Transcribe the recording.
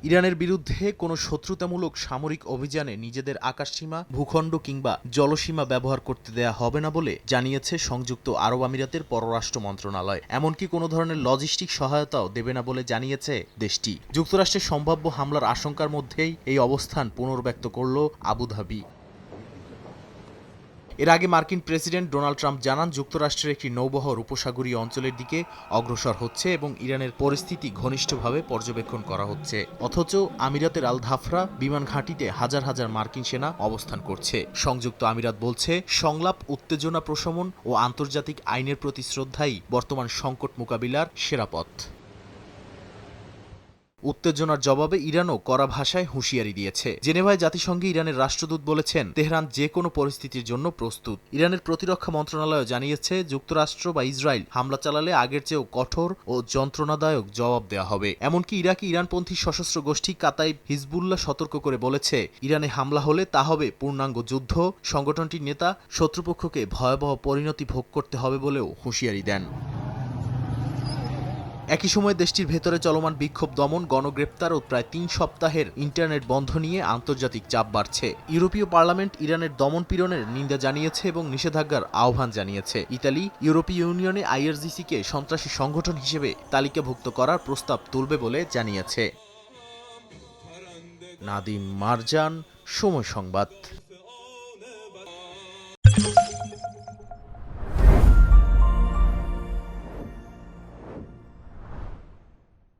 ইরানের বিরুদ্ধে কোনো শত্রুতামূলক সামরিক অভিযানে নিজেদের আকাশসীমা, ভূখণ্ড কিংবা জলসীমা ব্যবহার করতে দেয়া হবে না বলে জানিয়েছে সংযুক্ত আরব আমিরাতের পররাষ্ট্র মন্ত্রণালয়। এমনকি কোনো ধরনের লজিস্টিক সহায়তাও দেবে না বলে জানিয়েছে দেশটি। যুক্তরাষ্ট্রের সম্ভাব্য হামলার আশঙ্কার মধ্যেই এই অবস্থান পুনর্ব্যক্ত করল আবুধাবি। এর আগে মার্কিন প্রেসিডেন্ট ডোনাল্ড ট্রাম্প জানান, যুক্তরাষ্ট্রের একটি নৌবহর উপসাগরীয় অঞ্চলের দিকে অগ্রসর হচ্ছে এবং ইরানের পরিস্থিতি ঘনিষ্ঠভাবে পর্যবেক্ষণ করা হচ্ছে। অথচ আমিরাতের আল ধাফরা বিমান ঘাঁটিতে হাজার হাজার মার্কিন সেনা অবস্থান করছে। সংযুক্ত আমিরাত বলছে, সংলাপ, উত্তেজনা প্রশমন ও আন্তর্জাতিক আইনের প্রতি শ্রদ্ধাই বর্তমান সংকট মোকাবিলার সেরা পথ। উত্তেজনার জবাবে ইরানও কড়া ভাষায় হুঁশিয়ারি দিয়েছে। জেনেভায় জাতিসংঘে ইরানের রাষ্ট্রদূত বলেছেন, তেহরান যে কোনো পরিস্থিতির জন্য প্রস্তুত। ইরানের প্রতিরক্ষা মন্ত্রণালয় জানিয়েছে, যুক্তরাষ্ট্র বা ইসরায়েল হামলা চালালে আগের চেয়েও কঠোর ও যন্ত্রণাদায়ক জবাব দেওয়া হবে। এমনকি ইরাকি ইরানপন্থী সশস্ত্র গোষ্ঠী কাতাইব হিজবুল্লাহ সতর্ক করে বলেছে, ইরানে হামলা হলে তা হবে পূর্ণাঙ্গ যুদ্ধ। সংগঠনটির নেতা শত্রুপক্ষকে ভয়াবহ পরিণতি ভোগ করতে হবে বলেও হুঁশিয়ারি দেন। একই সময় দেশটির ভেতরে চলমান বিক্ষোভ দমন, গণগ্রেপ্তার ও প্রায় ৩ সপ্তাহের ইন্টারনেট বন্ধ নিয়ে আন্তর্জাতিক চাপ বাড়ছে। ইউরোপীয় পার্লামেন্ট ইরানের দমন-পীড়নের নিন্দা জানিয়েছে এবং নিষেধাজ্ঞার আহ্বান জানিয়েছে। ইতালি ইউরোপীয় ইউনিয়নে আইআরজিসিকে সন্ত্রাসী সংগঠন হিসেবে তালিকাভুক্ত করার প্রস্তাব তুলবে বলে জানিয়েছে। নাদিম মারজান, সময় সংবাদ।